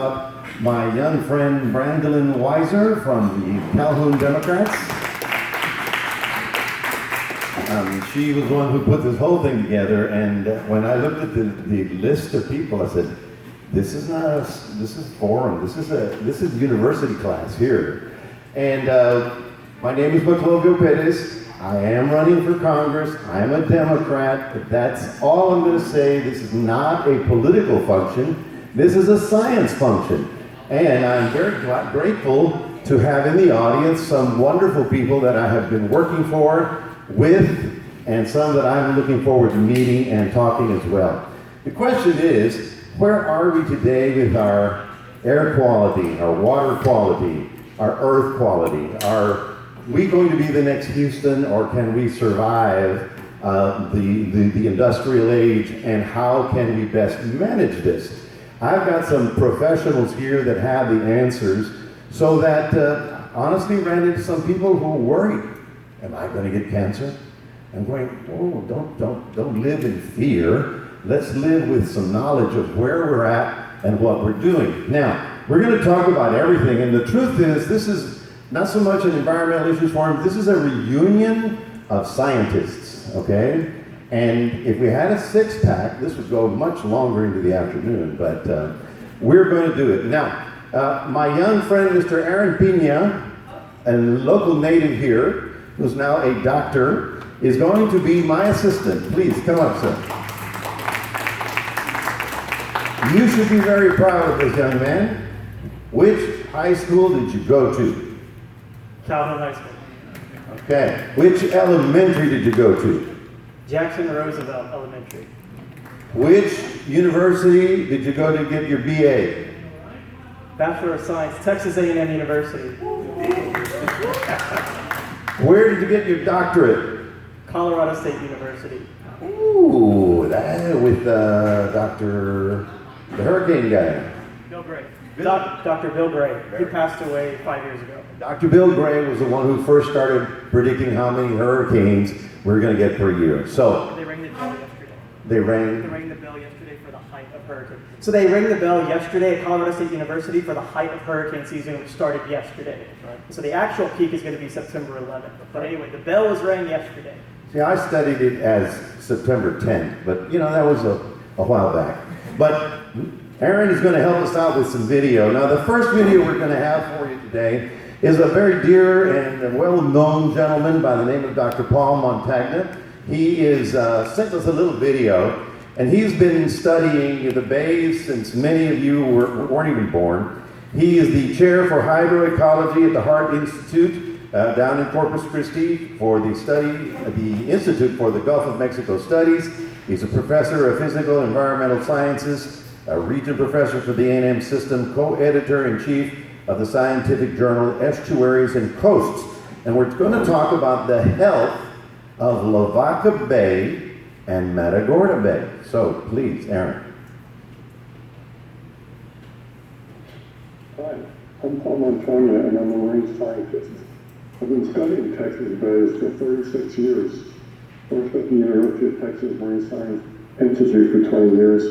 about my young friend Brandolyn Weiser from the Calhoun Democrats. She was the one who put this whole thing together, and when I looked at the list of people, I said, this is forum, this is university class here. And my name is Maclovio Perez. I am running for Congress. I am a Democrat, but that's all I'm going to say. This is not a political function. This is a science function. And I'm very grateful to have in the audience some wonderful people that I have been working with, and some that I'm looking forward to meeting and talking as well. The question is, where are we today with our air quality, our water quality, our earth quality? Are we going to be the next Houston, or can we survive the industrial age, and how can we best manage this? I've got some professionals here that have the answers, so that honestly ran into some people who are worried. Am I going to get cancer? I'm going, oh, don't live in fear. Let's live with some knowledge of where we're at and what we're doing. Now, we're going to talk about everything, and the truth is, this is not so much an environmental issues forum, this is a reunion of scientists, okay? And if we had a six-pack, this would go much longer into the afternoon, but we're going to do it. Now, my young friend, Mr. Aaron Pina, a local native here, who's now a doctor, is going to be my assistant. Please, come up, sir. You should be very proud of this young man. Which high school did you go to? Calhoun High School. Okay. Which elementary did you go to? Jackson Roosevelt Elementary. Which university did you go to get your BA? Bachelor of Science, Texas A&M University. Where did you get your doctorate? Colorado State University. Ooh, that with the hurricane guy. Bill Gray. Dr. Bill Gray. He passed away 5 years ago. Dr. Bill Gray was the one who first started predicting how many hurricanes we're going to get per year. So they rang the bell yesterday. They rang the bell yesterday for the height of hurricane. So they rang the bell yesterday at Colorado State University for the height of hurricane season, which started yesterday. Right. So the actual peak is going to be September 11th. But anyway, the bell was rang yesterday. See, I studied it as September 10th, but you know, that was a while back. But Aaron is going to help us out with some video. Now, the first video we're going to have for you today is a very dear and well-known gentleman by the name of Dr. Paul Montagna. He is sent us a little video, and he's been studying the bays since many of you weren't even born. He is the chair for hydroecology at the Hart Institute down in Corpus Christi for the Institute for the Gulf of Mexico Studies. He's a professor of physical and environmental sciences, a regent professor for the A&M system, co-editor-in-chief of the scientific journal Estuaries and Coasts. And we're going to talk about the health of Lavaca Bay and Matagorda Bay. So please, Aaron. Hi, I'm Paul Montagna, and I'm a marine scientist. I've been studying Texas bays for 36 years. Worked at the University of Texas Marine Science Institute for 20 years,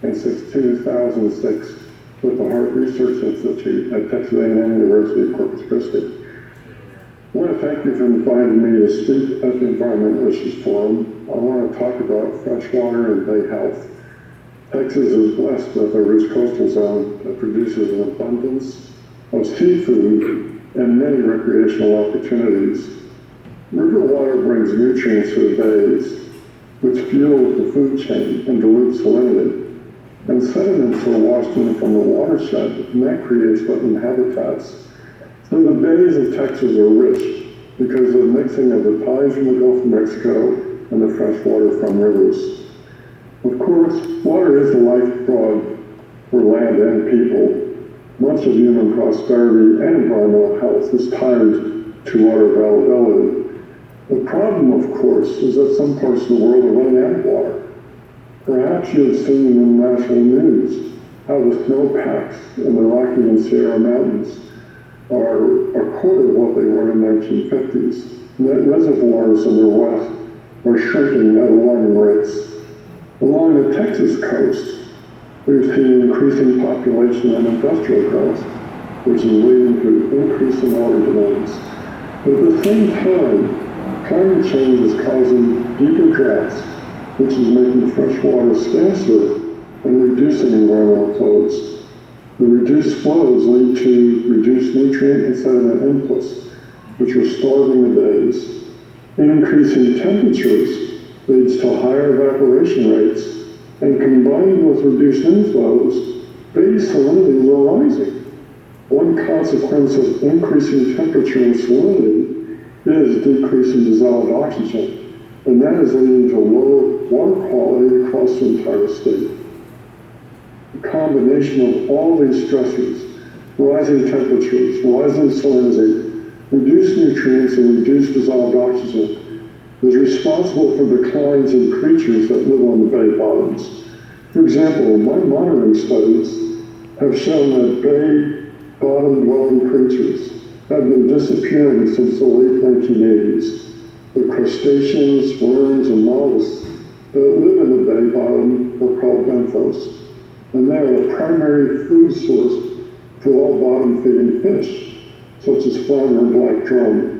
and since 2006 with the Hart Research Institute at Texas A&M University of Corpus Christi. I want to thank you for inviting me to speak at the Environmental Issues Forum. I want to talk about freshwater and bay health. Texas is blessed with a rich coastal zone that produces an abundance of seafood and many recreational opportunities. River water brings nutrients to the bays, which fuels the food chain and dilutes salinity. And sediments are washed in from the watershed, and that creates wetland habitats. So the bays of Texas are rich because of the mixing of the tides from the Gulf of Mexico and the fresh water from rivers. Of course, water is the lifeblood for land and people. Much of human prosperity and environmental health is tied to water availability. The problem, of course, is that some parts of the world are running out of water. Perhaps you have seen in the national news how the snowpacks in the Rocky and Sierra Mountains are a quarter of what they were in the 1950s. Net reservoirs in the west are shrinking at alarming rates. Along the Texas coast, we've seen an increasing population and industrial growth, which is leading to increasing water demands. But at the same time, climate change is causing deeper droughts, which is making fresh water scarcer and reducing environmental flows. The reduced flows lead to reduced nutrient and sediment inputs, which are starving the bays. Increasing temperatures leads to higher evaporation rates, and combined with reduced inflows, bay salinities are rising. One consequence of increasing temperature and salinity is decreasing dissolved oxygen, and that is leading to lower water quality across the entire state. The combination of all these stressors, rising temperatures, rising salinity, reduced nutrients, and reduced dissolved oxygen, is responsible for declines in creatures that live on the bay bottoms. For example, my monitoring studies have shown that bay bottom dwelling creatures have been disappearing since the late 1980s. The crustaceans, worms, and mollusks that live in the bay bottom are called benthos, and they are a primary food source for all bottom-feeding fish, such as flounder and black drum.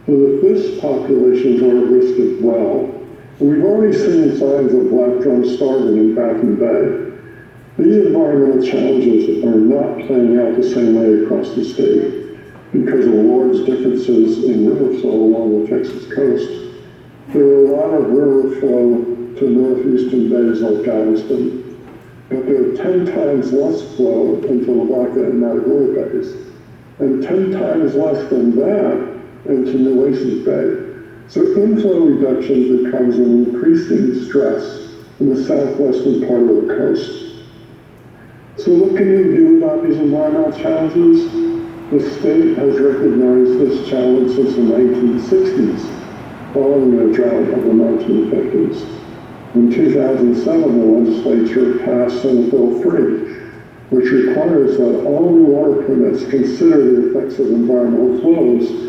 So the fish populations are at risk as well. And we've already seen signs of black drum starving in Baffin Bay. These environmental challenges are not playing out the same way across the state because of large differences in river flow along the Texas coast. There are a lot of river flow to northeastern bays like Galveston, but there are 10 times less flow into Lavaca and Matagorda bays, and 10 times less than that into Nueces Bay. So inflow reduction becomes an increasing stress in the southwestern part of the coast. So what can we do about these environmental challenges? The state has recognized this challenge since the 1960s, following the drought of the 1950s. In 2007, the legislature passed Senate Bill 3, which requires that all new water permits consider the effects of environmental flows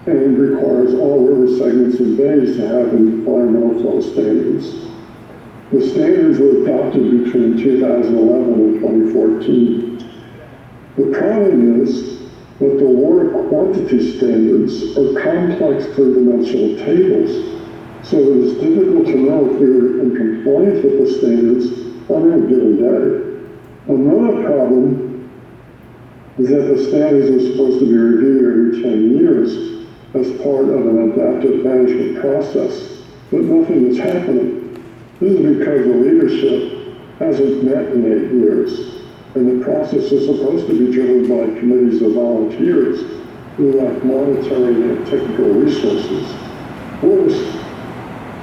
and requires all river segments and bays to have environmental flow standards. The standards were adopted between 2011 and 2014. The problem is that the water quantity standards are complex three-dimensional tables, so it is difficult to know if we are in compliance with the standards on any given day. Another problem is that the standards are supposed to be reviewed every 10 years as part of an adaptive management process, but nothing is happening. This is because the leadership hasn't met in 8 years, and the process is supposed to be driven by committees of volunteers who lack monetary and technical resources, or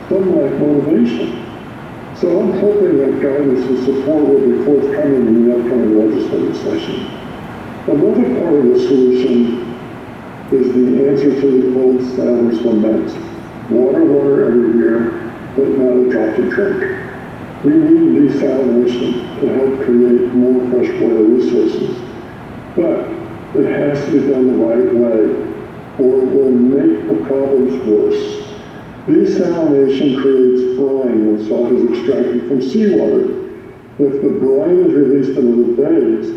some lack motivation. So I'm hoping that guidance and support will be forthcoming in the upcoming legislative session. Another part of the solution is the answer to the old settlers' lament: water every year, but not a drop to drink. We need desalination to help create more freshwater resources, but it has to be done the right way, or it will make the problems worse. Desalination creates brine when salt is extracted from seawater. If the brine is released into the bays,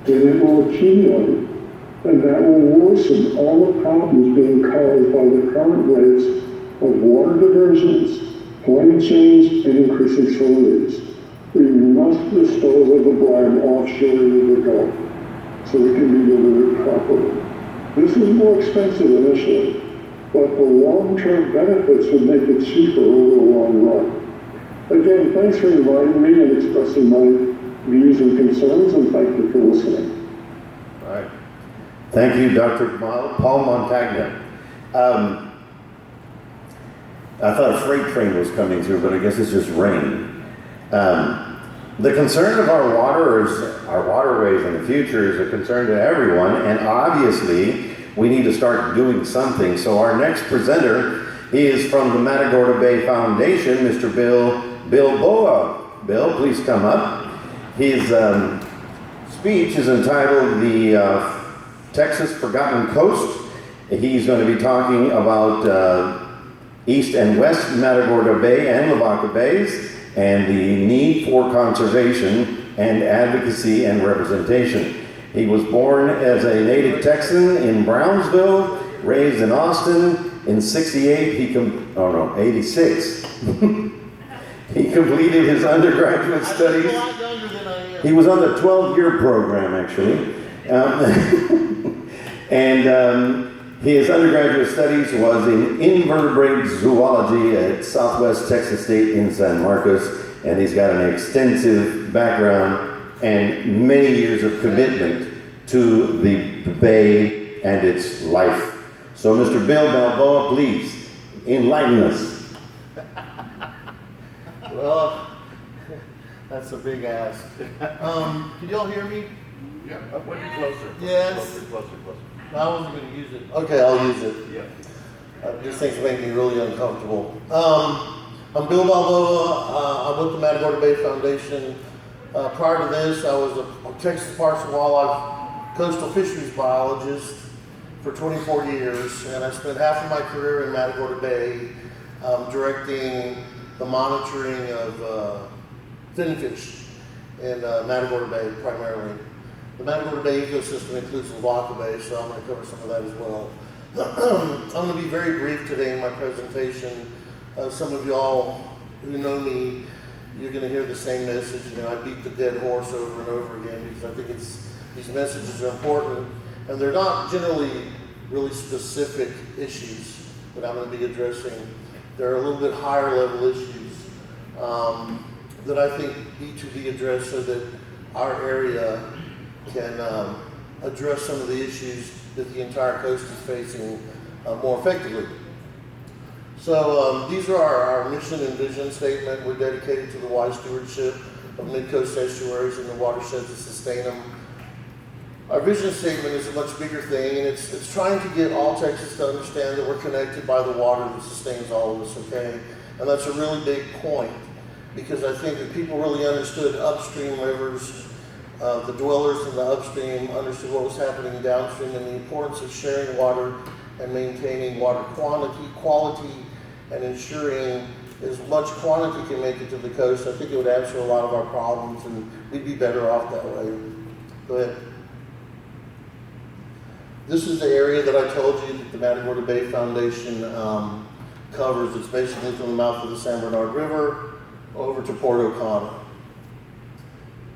then it will accumulate, and that will worsen all the problems being caused by the current rates of water diversions, climate change, and increasing salinities. We must dispose of the brine offshore into the Gulf so it can be delivered properly. This is more expensive initially, but the long-term benefits would make it cheaper over the long run. Again, thanks for inviting me and expressing my views and concerns, and thank you for listening. All right. Thank you, Dr. Paul Montagna. I thought a freight train was coming through, but I guess it's just rain. The concern of our waterways in the future is a concern to everyone, and obviously we need to start doing something. So our next presenter is from the Matagorda Bay Foundation, Mr. Bilboa. Bill, please come up. His speech is entitled The Texas Forgotten Coast. He's going to be talking about East and West Matagorda Bay and Lavaca Bays, and the need for conservation and advocacy and representation. He was born as a native Texan in Brownsville, raised in Austin. In 68, 86. He completed his undergraduate studies. He was on the 12-year program, actually. His undergraduate studies was in invertebrate zoology at Southwest Texas State in San Marcos, and he's got an extensive background and many years of commitment to the Bay and its life. So, Mr. Bill Balboa, please enlighten us. Well, that's a big ask. Can y'all hear me? Yeah, closer. Yes. Closer. I wasn't going to use it. Okay, I'll use it. Yeah. These things make me really uncomfortable. I'm Bill Balboa. I'm with the Matagorda Bay Foundation. Prior to this, I was a Texas Parks and Wildlife coastal fisheries biologist for 24 years, and I spent half of my career in Matagorda Bay directing the monitoring of finfish in Matagorda Bay primarily. The Matagorda Bay ecosystem includes Lavaca Bay, so I'm going to cover some of that as well. I'm going to be very brief today in my presentation. Some of y'all who know me, you're going to hear the same message. You know, I beat the dead horse over and over again because I think these messages are important, and they're not generally really specific issues that I'm going to be addressing. They're a little bit higher level issues that I think need to be addressed so that our area can address some of the issues that the entire coast is facing more effectively. So these are our mission and vision statement. We're dedicated to the wise stewardship of mid-coast estuaries and the watersheds that sustain them. Our vision statement is a much bigger thing, and it's trying to get all Texas to understand that we're connected by the water that sustains all of us, okay? And that's a really big point, because I think that people really understood upstream rivers, the dwellers in the upstream understood what was happening downstream and the importance of sharing water and maintaining water quality, and ensuring as much quantity can make it to the coast. I think it would answer a lot of our problems, and we'd be better off that way. Go ahead. This is the area that I told you that the Matagorda Bay Foundation covers. It's basically from the mouth of the San Bernard River over to Port O'Connor.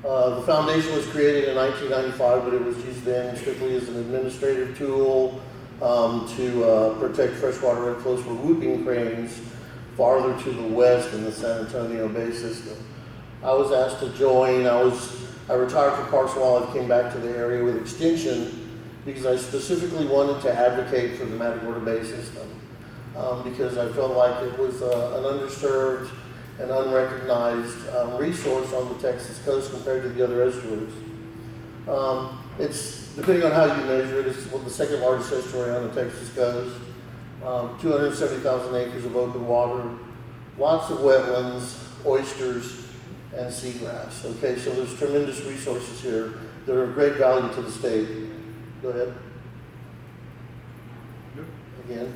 The foundation was created in 1995, but it was used then strictly as an administrative tool to protect freshwater inflows for whooping cranes farther to the west in the San Antonio Bay system. I was asked to join. I retired from Parks and Wildlife, came back to the area with extension because I specifically wanted to advocate for the Matagorda Bay system because I felt like it was an underserved and unrecognized resource on the Texas coast compared to the other estuaries. It's, depending on how you measure it, it's the second largest estuary on the Texas coast. 270,000 acres of open water, lots of wetlands, oysters, and seagrass. Okay, so there's tremendous resources here that are of great value to the state. Go ahead. Again.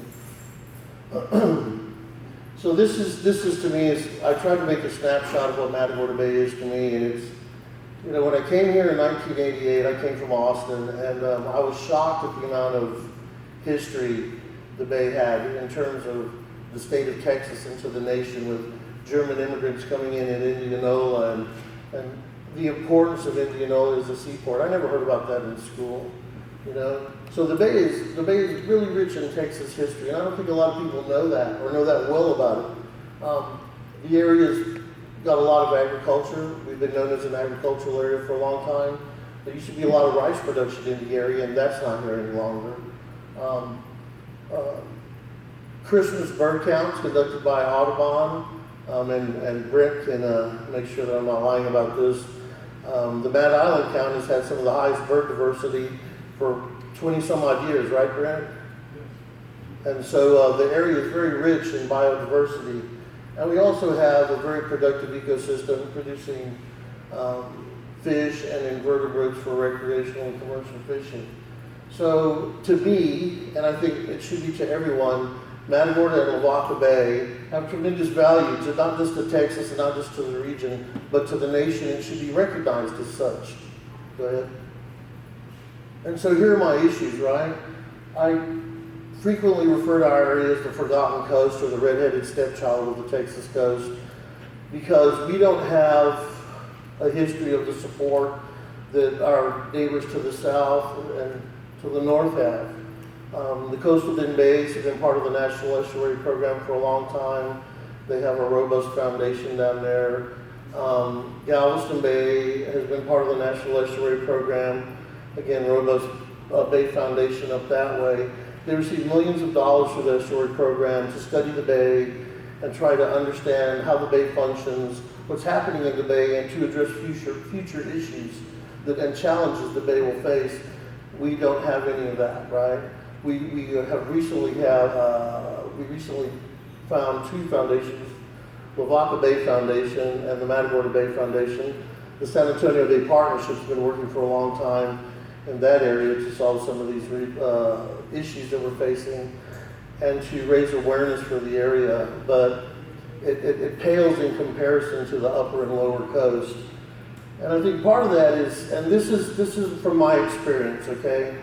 So this is to me, I tried to make a snapshot of what Matagorda Bay is to me, and it's, you know, when I came here in 1988, I came from Austin, and I was shocked at the amount of history the Bay had in terms of the state of Texas into the nation, with German immigrants coming in Indianola, and the importance of Indianola as a seaport. I never heard about that in school, you know. So the Bay is really rich in Texas history, and I don't think a lot of people know that or know that well about it. The area's got a lot of agriculture. We've been known as an agricultural area for a long time. There used to be a lot of rice production in the area, and that's not here any longer. Christmas bird counts conducted by Audubon, and Brent can make sure that I'm not lying about this. The Mad Island Count has had some of the highest bird diversity for 20 some odd years, right, Brent? And so the area is very rich in biodiversity. And we also have a very productive ecosystem producing fish and invertebrates for recreational and commercial fishing. So to me, and I think it should be to everyone, Matagorda and Lavaca Bay have tremendous value to not just to Texas and not just to the region, but to the nation, and should be recognized as such. Go ahead. And so here are my issues, right? I frequently refer to our area as the forgotten coast or the redheaded stepchild of the Texas coast because we don't have a history of the support that our neighbors to the south and to the north have. The coastal Bend Bays have been part of the National Estuary Program for a long time. They have a robust foundation down there. Galveston Bay has been part of the National Estuary Program. Again, robust Bay Foundation up that way. They receive millions of dollars through the estuary program to study the bay and try to understand how the bay functions, what's happening in the bay, and to address future issues and challenges the bay will face. We don't have any of that, right? We recently found two foundations, Lavaca Bay Foundation and the Matagorda Bay Foundation. The San Antonio Bay Partnership's been working for a long time in that area to solve some of these issues that we're facing and to raise awareness for the area, but it pales in comparison to the upper and lower coast. And I think part of that is, and this is from my experience, okay,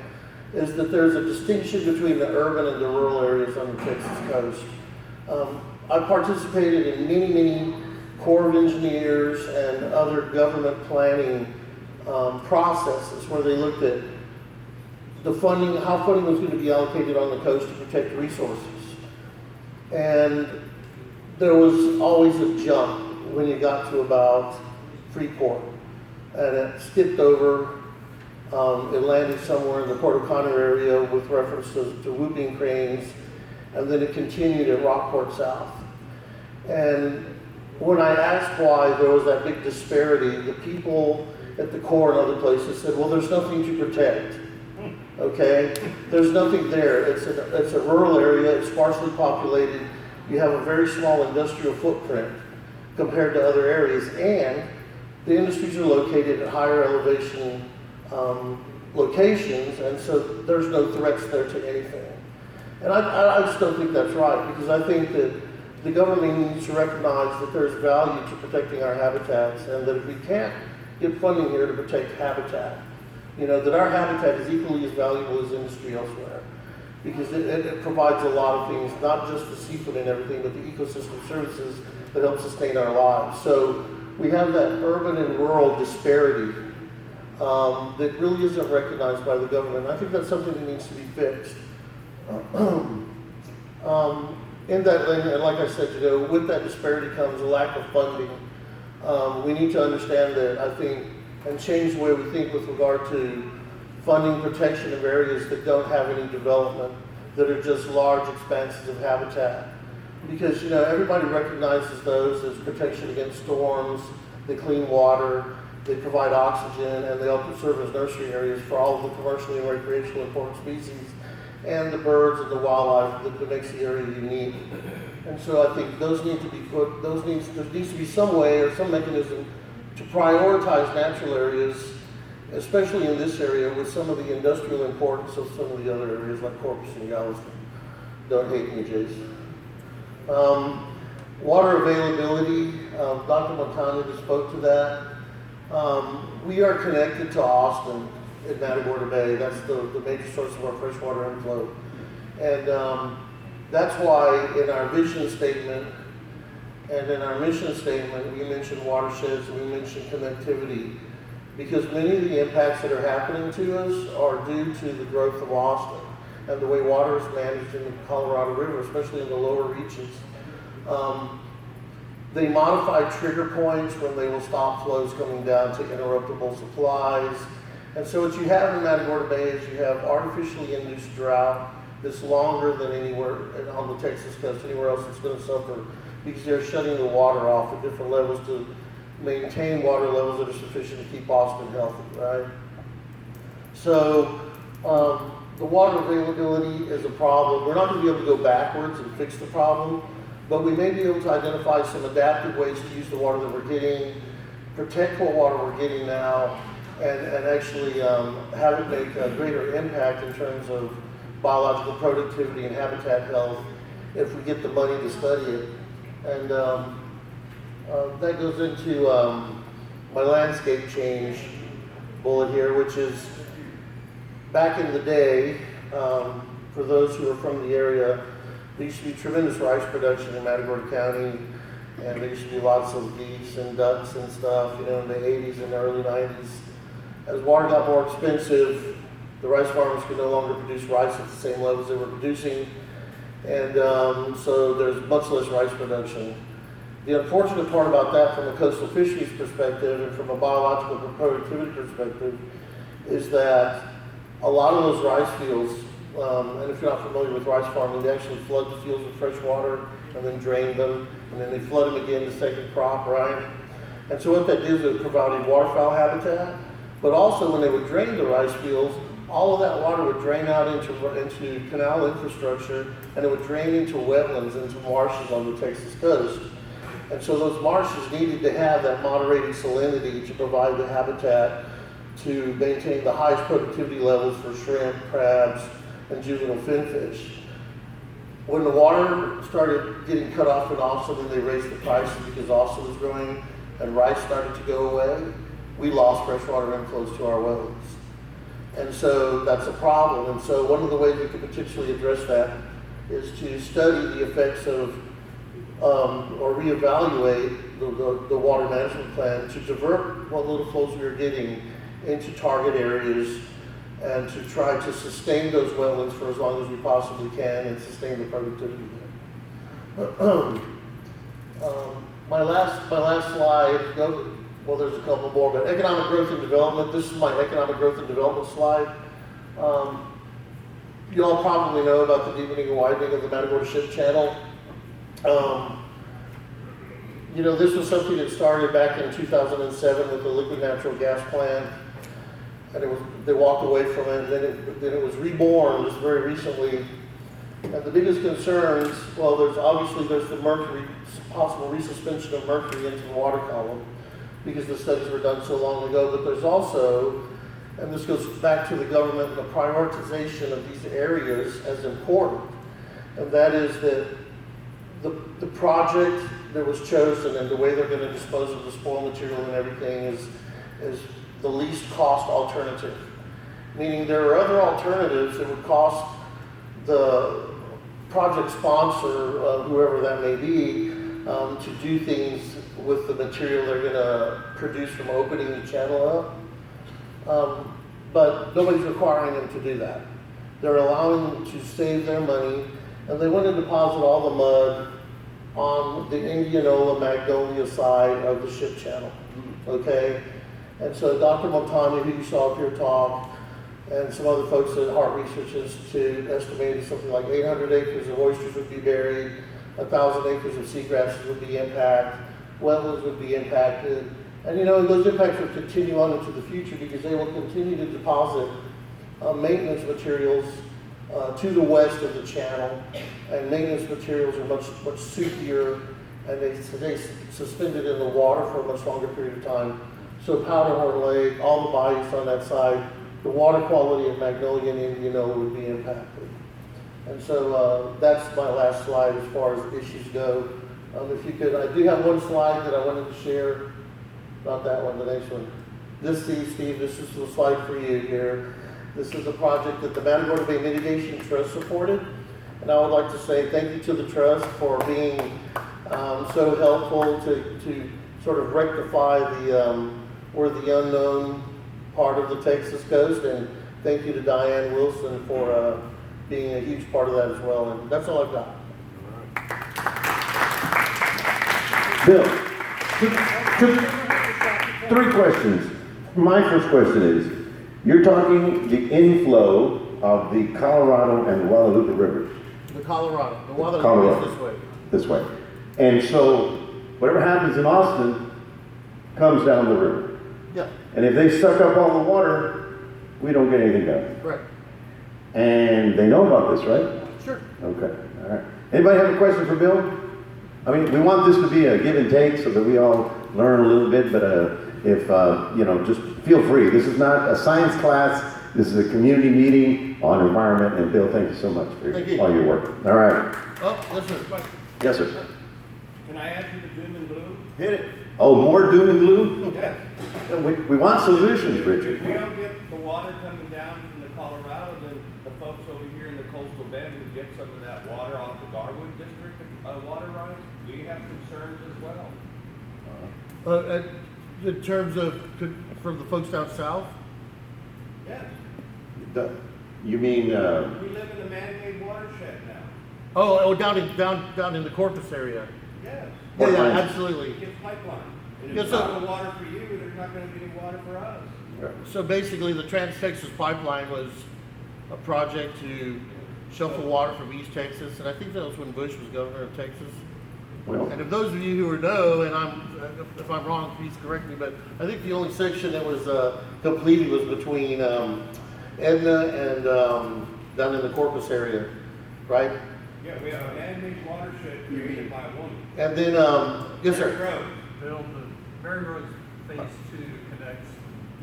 is that there's a distinction between the urban and the rural areas on the Texas coast. I participated in many Corps of Engineers and other government planning processes where they looked at the funding, how funding was going to be allocated on the coast to protect resources. And there was always a jump when you got to about Freeport. And it skipped over, it landed somewhere in the Port O'Connor area with reference to whooping cranes, and then it continued at Rockport South. And when I asked why there was that big disparity, the people at the Corps and other places said, well, there's nothing to protect, okay? There's nothing there. It's a rural area, it's sparsely populated, you have a very small industrial footprint compared to other areas, and the industries are located at higher elevation locations, and so there's no threats there to anything. And I just don't think that's right, because I think that the government needs to recognize that there's value to protecting our habitats, and that if we can't get funding here to protect habitat, you know, that our habitat is equally as valuable as industry elsewhere, because it provides a lot of things, not just the seafood and everything, but the ecosystem services that help sustain our lives. So we have that urban and rural disparity that really isn't recognized by the government. I think that's something that needs to be fixed. In that, and like I said, you know, with that disparity comes a lack of funding. We need to understand that, I think, and change the way we think with regard to funding protection of areas that don't have any development, that are just large expanses of habitat. Because, you know, everybody recognizes those as protection against storms, they clean water, they provide oxygen, and they also serve as nursery areas for all of the commercially and recreationally important species, and the birds and the wildlife that makes the area unique. And so I think those need to be put, there needs to be some way or some mechanism to prioritize natural areas, especially in this area with some of the industrial importance of some of the other areas like Corpus and Galveston. Don't hate me, Jason. Water availability, Dr. Montagna just spoke to that. We are connected to Austin at Matagorda Bay. That's the major source of our freshwater inflow. And that's why in our vision statement and in our mission statement, we mention watersheds and we mention connectivity, because many of the impacts that are happening to us are due to the growth of Austin and the way water is managed in the Colorado River, especially in the lower reaches. They modify trigger points when they will stop flows coming down to interruptible supplies. And so what you have in Matagorda Bay is you have artificially induced drought that's longer than anywhere on the Texas coast, anywhere else that's going to suffer, because they're shutting the water off at different levels to maintain water levels that are sufficient to keep Austin healthy, right? So the water availability is a problem. We're not going to be able to go backwards and fix the problem, but we may be able to identify some adaptive ways to use the water that we're getting, protect what water we're getting now, and actually have it make a greater impact in terms of biological productivity and habitat health, if we get the money to study it. And that goes into my landscape change bullet here, which is back in the day, for those who are from the area, there used to be tremendous rice production in Matagorda County, and there used to be lots of geese and ducks and stuff, you know, in the 80s and early 90s. As water got more expensive, the rice farmers could no longer produce rice at the same levels they were producing, and so there's much less rice production. The unfortunate part about that from a coastal fisheries perspective and from a biological productivity perspective is that a lot of those rice fields, and if you're not familiar with rice farming, they actually flood the fields with fresh water and then drain them, and then they flood them again to second crop, right? And so what that did is it provided waterfowl habitat, but also when they would drain the rice fields, all of that water would drain out into canal infrastructure, and it would drain into wetlands, into marshes on the Texas coast. And so those marshes needed to have that moderated salinity to provide the habitat to maintain the highest productivity levels for shrimp, crabs, and juvenile finfish. When the water started getting cut off in Austin and they raised the prices because Austin was growing and rice started to go away, we lost freshwater inflows to our wetlands. And so that's a problem. And so one of the ways we could potentially address that is to study the effects of or reevaluate the water management plan to divert what little flows we are getting into target areas and to try to sustain those wetlands for as long as we possibly can and sustain the productivity there. My last slide, well, there's a couple more, but economic growth and development. This is my economic growth and development slide. You all probably know about the deepening and widening of the Matagorda Ship Channel. You know, this was something that started back in 2007 with the liquid natural gas plant, and they walked away from it, and then it was reborn just very recently. And the biggest concerns, well, there's the mercury, possible resuspension of mercury into the water column, because the studies were done so long ago, but there's also, and this goes back to the government and the prioritization of these areas as important, and that is that the project that was chosen and the way they're going to dispose of the spoil material and everything is the least cost alternative. Meaning there are other alternatives that would cost the project sponsor, whoever that may be, to do things with the material they're going to produce from opening the channel up. But nobody's requiring them to do that. They're allowing them to save their money, and they want to deposit all the mud on the Indianola Magnolia side of the ship channel, okay? And so Dr. Montagna, who you saw up here talk, and some other folks at Hart Research Institute estimated something like 800 acres of oysters would be buried, 1,000 acres of seagrasses would be impacted, wetlands would be impacted, and you know, those impacts will continue on into the future because they will continue to deposit maintenance materials to the west of the channel, and maintenance materials are much soupier, and they suspended in the water for a much longer period of time. So Powderhorn Lake, all the bayous on that side, the water quality of Magnolia and Indianola would be impacted. And so that's my last slide as far as issues go. If you could, I do have one slide that I wanted to share, not that one, the next one. Steve, this is the slide for you here. This is a project that the Matagorda Bay Mitigation Trust supported. And I would like to say thank you to the Trust for being so helpful to sort of rectify or the unknown part of the Texas coast. And thank you to Diane Wilson for being a huge part of that as well. And that's all I've got. Bill, three questions. My first question is, you're talking the inflow of the Colorado and Guadalupe rivers. The Colorado. The Guadalupe is this way. This way. And so whatever happens in Austin comes down the river. Yeah. And if they suck up all the water, we don't get anything done. Right. And they know about this, right? Sure. Okay. All right. Anybody have a question for Bill? I mean, we want this to be a give and take so that we all learn a little bit, but if, you know, just feel free. This is not a science class. This is a community meeting on environment, and Bill, thank you so much for Thank you. all your work. All right. Oh, yes, sir. Yes, sir. Can I add to the doom and gloom? Hit it. Oh, more doom and gloom? Yes. We want solutions, Richard. If we don't get the water coming down from the Colorado, then the folks over here in the coastal bend would get some of that water off the Garwood District water rights. We have concerns as well. In terms of, for the folks down south? Yes. You mean, We live in a man-made watershed now. Oh, down in the Corpus area. Yes. Yeah, What yeah, lines? absolutely. It's pipeline. And Yes, if sir. there's no water for you, there's not gonna be any water for us. So basically, the Trans-Texas Pipeline was a project to shuffle water from East Texas, and I think that was when Bush was governor of Texas. well, And if those of you who know, and if I'm wrong, please correct me, but I think the only section that was completed was between Edna and down in the Corpus area, right? Yeah, we have a man-made watershed created by a woman. And then, yes, Eric sir. Road. Bill, the Mary Road Phase 2 connects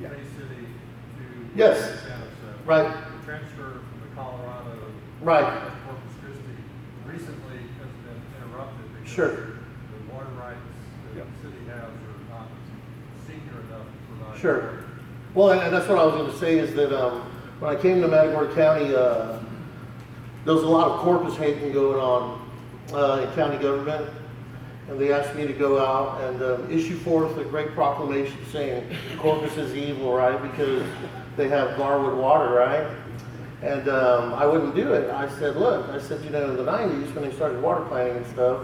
Bay City to Yes. Santa Fe. Right. The transfer from the Colorado Right. to Corpus Christi recently has been interrupted because Sure. the water rights that the city has are not senior enough to provide. Sure. water. Well, and that's what I was going to say is that when I came to Matagorda County, there was a lot of corpus hating going on in county government, and they asked me to go out and issue forth a great proclamation saying corpus is evil, right? Because they have Garwood water, right? And I wouldn't do it. I said, look, in the 90s when they started water planning and stuff,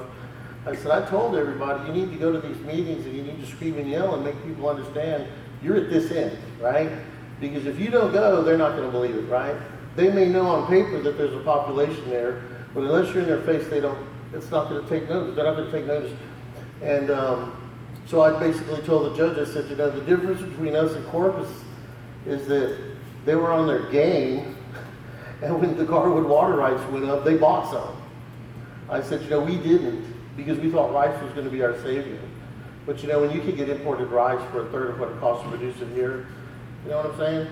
I said, I told everybody, you need to go to these meetings and you need to scream and yell and make people understand you're at this end, right? Because if you don't go, they're not going to believe it, right? They may know on paper that there's a population there, but unless you're in their face, it's not going to take notice. They're not going to take notice. And so I basically told the judge, I said, the difference between us and Corpus is that they were on their game, and when the Garwood water rights went up, they bought some. I said, we didn't, because we thought rice was going to be our savior. But when you can get imported rice for a third of what it costs to produce it here, you know what I'm saying?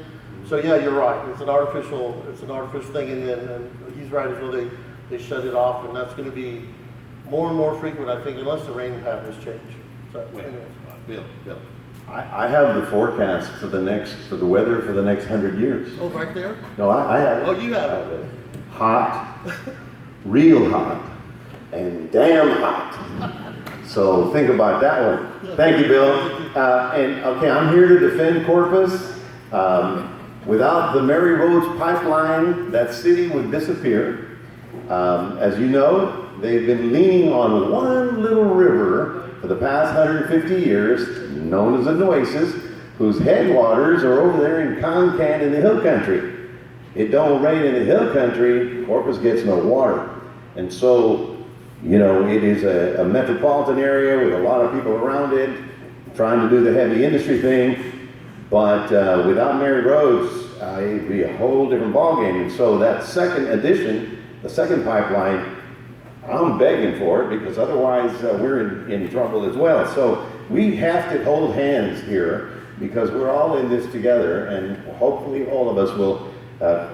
So yeah, you're right. It's an artificial thing, and then he's right as well. They shut it off, and that's going to be more and more frequent, I think, unless the rain patterns change. So anyway. Bill. I have the forecast for the weather for the next 100 years. Oh, right there. No, I have it. Oh, you have it. Hot, real hot, and damn hot. So think about that one. Thank you, Bill. And okay, I'm here to defend Corpus. Without the Mary Roads pipeline, that city would disappear. As you know, they've been leaning on one little river for the past 150 years, known as the Nueces, whose headwaters are over there in Concan in the hill country. It don't rain in the hill country, Corpus gets no water. And so, it is a metropolitan area with a lot of people around it, trying to do the heavy industry thing. But without Mary Roads, it'd be a whole different ballgame. And so that second addition, the second pipeline, I'm begging for it because otherwise we're in trouble as well. So we have to hold hands here because we're all in this together, and hopefully all of us will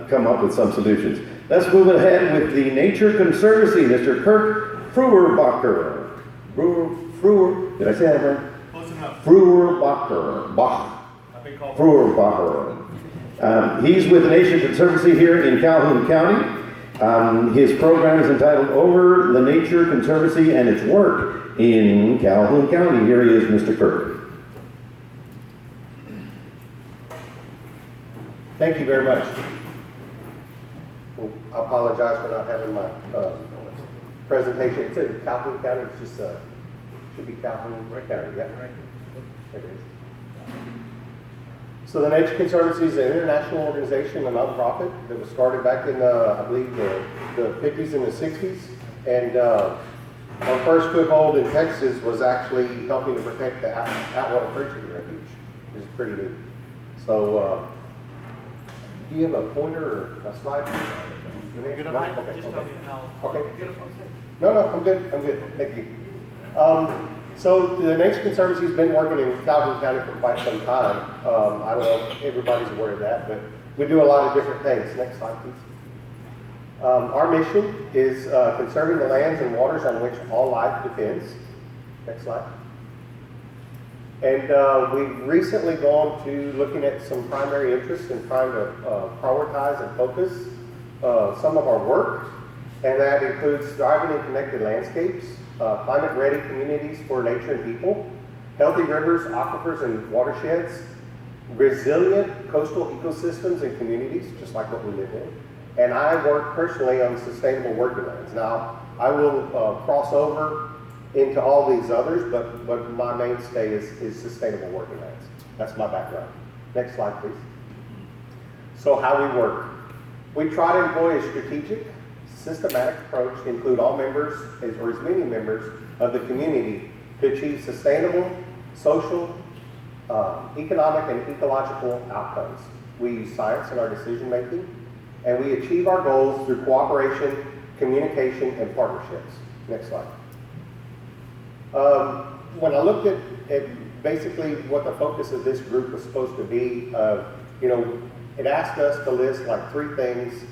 come up with some solutions. Let's move ahead with the Nature Conservancy, Mr. Kirk Feuerbacher. Did I say that right? Close enough. Feuerbacher. I've been called. Feuerbacher. He's with the Nature Conservancy here in Calhoun County. His program is entitled Over the Nature Conservancy and its work in Calhoun County. Here he is, Mr. Kirk. Thank you very much. Well, I apologize for not having my presentation. It's in Calhoun County. It's just should be Calhoun County. Yeah, right. It is. So the Nature Conservancy is an international organization, a nonprofit that was started back in, I believe, the 50s and the 60s. And our first foothold in Texas was actually helping to protect the Atwater Preaching Refuge, which is pretty neat. So, do you have a pointer or a slide? Good No? enough. Okay, Just tell me how. Okay. No, I'm good. Thank you. So the Nature Conservancy has been working in Calhoun County for quite some time. I don't know if everybody's aware of that, but We do a lot of different things. Next slide, please. Our mission is conserving the lands and waters on which all life depends. Next slide. And we've recently gone to looking at some primary interests and trying to prioritize and focus some of our work. And that includes thriving and connected landscapes, climate-ready communities for nature and people, healthy rivers, aquifers, and watersheds, resilient coastal ecosystems and communities, just like what we live in. And I work personally on sustainable working lands. Now, I will cross over into all these others, but my mainstay is sustainable working lands. That's my background. Next slide, please. So how we work. We try to employ a strategic, systematic approach to include all members, or as many members of the community, to achieve sustainable, social, economic, and ecological outcomes. We use science in our decision making, and we achieve our goals through cooperation, communication, and partnerships. Next slide. When I looked at basically what the focus of this group was supposed to be, it asked us to list like 3 things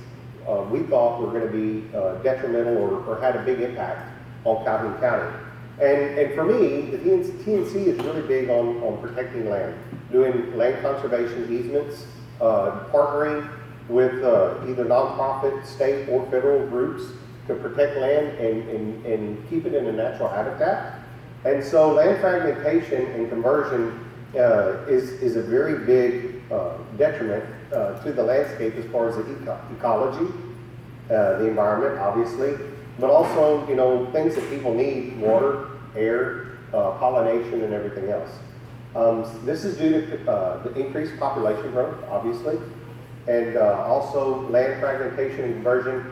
we thought were going to be detrimental or had a big impact on Calhoun County. And for me, the TNC is really big on protecting land, doing land conservation easements, partnering with either nonprofit, state, or federal groups to protect land and keep it in a natural habitat. And so land fragmentation and conversion is a very big detriment to the landscape as far as the ecology, the environment, obviously, but also, things that people need: water, air, pollination, and everything else. This is due to the increased population growth, obviously, and also land fragmentation and conversion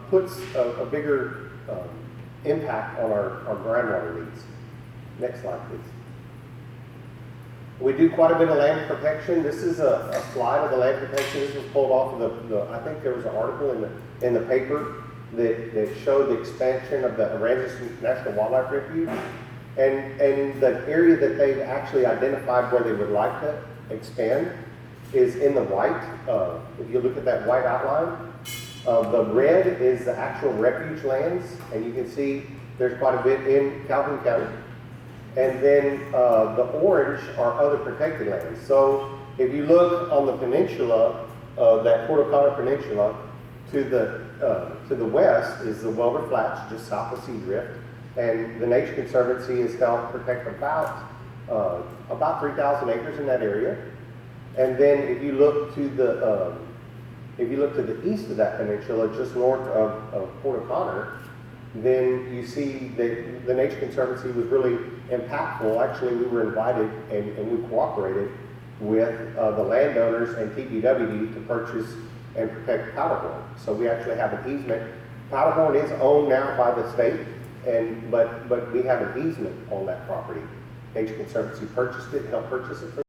puts a bigger impact on our groundwater needs. Next slide, please. We do quite a bit of land protection. This is a slide of the land protection. This was pulled off of I think there was an article in the paper that showed the expansion of the Aransas National Wildlife Refuge, and the area that they've actually identified where they would like to expand is in the white. If you look at that white outline, the red is the actual refuge lands, and you can see there's quite a bit in Calhoun County. And then the orange are other protected lands. So if you look on the peninsula, that Port O'Connor Peninsula, to the west is the Welder Flats, just south of Seadrift, and the Nature Conservancy has helped protect about 3,000 acres in that area. And then if you look to the east of that peninsula, just north of Port O'Connor, then you see that the Nature Conservancy was really impactful. Actually, we were invited and we cooperated with the landowners and TPWD to purchase and protect Powderhorn. So we actually have an easement. Powderhorn is owned now by the state, but we have an easement on that property. Nature Conservancy purchased it, helped purchase it for